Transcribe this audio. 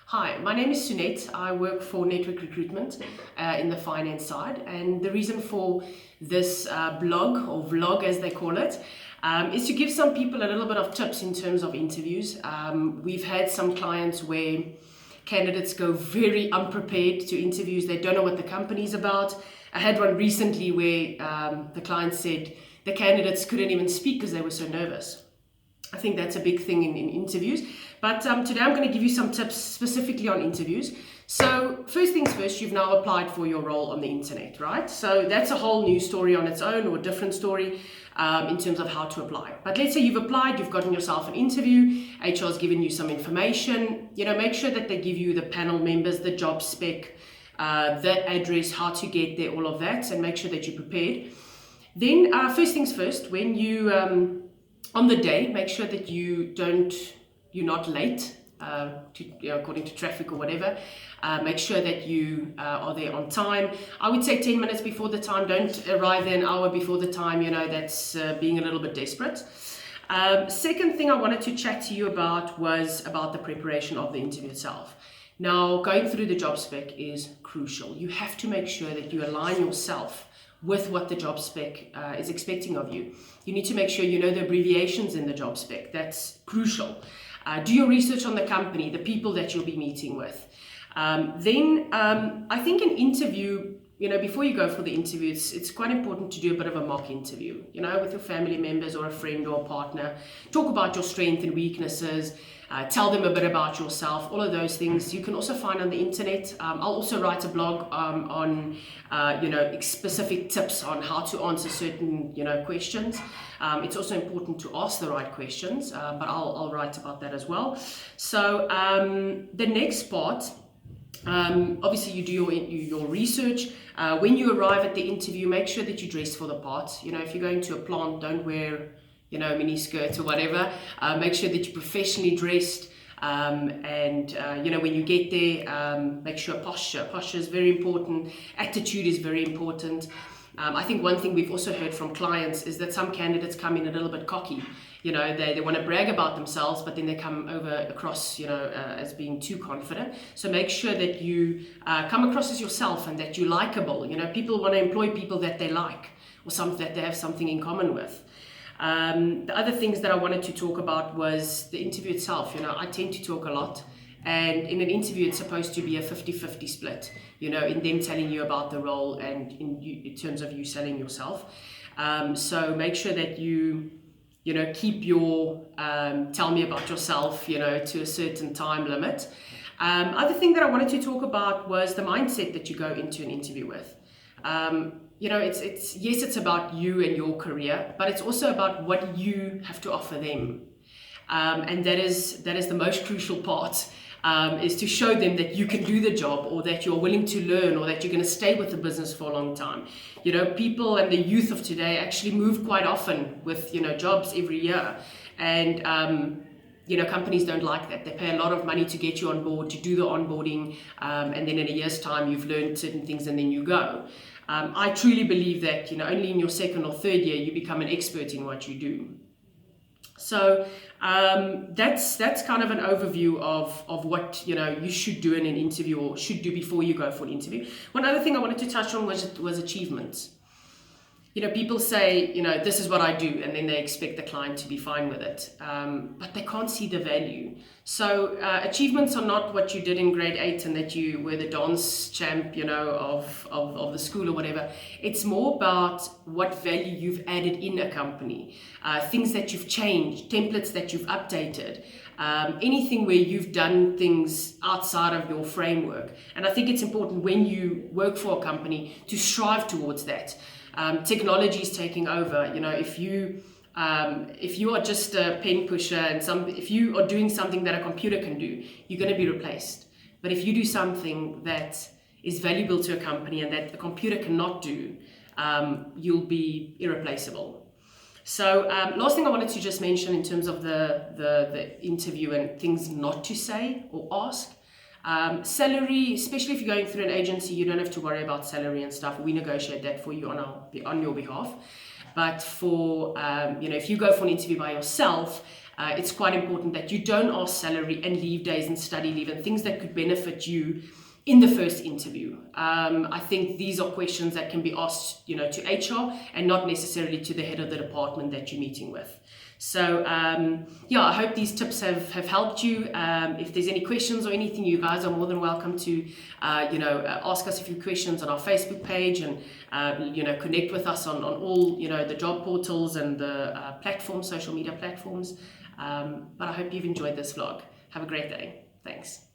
Hi, my name is Sunette. I work for Network Recruitment in the finance side, and the reason for this blog or vlog as they call it is to give some people a little bit of tips in terms of interviews. We've had some clients where candidates go very unprepared to interviews. They don't know what the company's about. I had one recently where the client said the candidates couldn't even speak because they were so nervous. I think that's a big thing in interviews. But today I'm going to give you some tips specifically on interviews. So first things first, you've now applied for your role on the internet, right? So that's a whole new story on its own, or a different story in terms of how to apply. But let's say you've applied, you've gotten yourself an interview, HR has given you some information. Make sure that they give you the panel members, the job spec, the address, how to get there, all of that, and make sure that you're prepared. Then first things first, when you on the day, make sure that you're not late according to traffic or whatever. Make sure that you are there on time. I would say 10 minutes before the time. Don't arrive there an hour before the time. That's being a little bit desperate. Second thing I wanted to chat to you about was about the preparation of the interview itself. Now, going through the job spec is crucial. You have to make sure that you align yourself with what the job spec is expecting of you. You need to make sure you know the abbreviations in the job spec. That's crucial. Do your research on the company, the people that you'll be meeting with. Then I think an interview, before you go for the interview, it's quite important to do a bit of a mock interview, with your family members or a friend or a partner. Talk about your strengths and weaknesses. Tell them a bit about yourself, all of those things you can also find on the internet. I'll also write a blog on specific tips on how to answer certain questions. It's also important to ask the right questions, but I'll write about that as well. So the next part, obviously you do your research. When you arrive at the interview, make sure that you dress for the part. If you're going to a plant, don't wear mini skirts or whatever. Make sure that you're professionally dressed. When you get there, make sure posture is very important. Attitude is very important. I think one thing we've also heard from clients is that some candidates come in a little bit cocky. They want to brag about themselves, but then they come across as being too confident. So make sure that you come across as yourself and that you're likable. People want to employ people that they like, or that they have something in common with. The other things that I wanted to talk about was the interview itself. I tend to talk a lot, and in an interview it's supposed to be a 50-50 split, in them telling you about the role and in terms of you selling yourself. So make sure that you keep your tell me about yourself, to a certain time limit. Other thing that I wanted to talk about was the mindset that you go into an interview with. It's about you and your career, but it's also about what you have to offer them. And that is the most crucial part, is to show them that you can do the job, or that you're willing to learn, or that you're going to stay with the business for a long time. People and the youth of today actually move quite often with, jobs every year. And, companies don't like that. They pay a lot of money to get you on board, to do the onboarding, and then in a year's time you've learned certain things and then you go. I truly believe that only in your second or third year you become an expert in what you do. So that's kind of an overview of what you should do in an interview, or should do before you go for an interview. One other thing I wanted to touch on was achievements. People say, this is what I do, and then they expect the client to be fine with it. But they can't see the value. So achievements are not what you did in grade 8 and that you were the dance champ, of the school or whatever. It's more about what value you've added in a company, things that you've changed, templates that you've updated, anything where you've done things outside of your framework. And I think it's important when you work for a company to strive towards that. Technology is taking over. If you are just a pen pusher and if you are doing something that a computer can do, you're going to be replaced. But if you do something that is valuable to a company and that a computer cannot do, you'll be irreplaceable. So last thing I wanted to just mention in terms of the interview and things not to say or ask. Salary, especially if you're going through an agency, you don't have to worry about salary and stuff. We negotiate that for you on your behalf. But for, if you go for an interview by yourself, it's quite important that you don't ask salary and leave days and study leave and things that could benefit you in the first interview. I think these are questions that can be asked, to HR and not necessarily to the head of the department that you're meeting with. So I hope these tips have helped you. If there's any questions or anything, you guys are more than welcome to ask us a few questions on our Facebook page, and connect with us on all the job portals and the social media platforms. But I hope you've enjoyed this vlog. Have a great day. Thanks.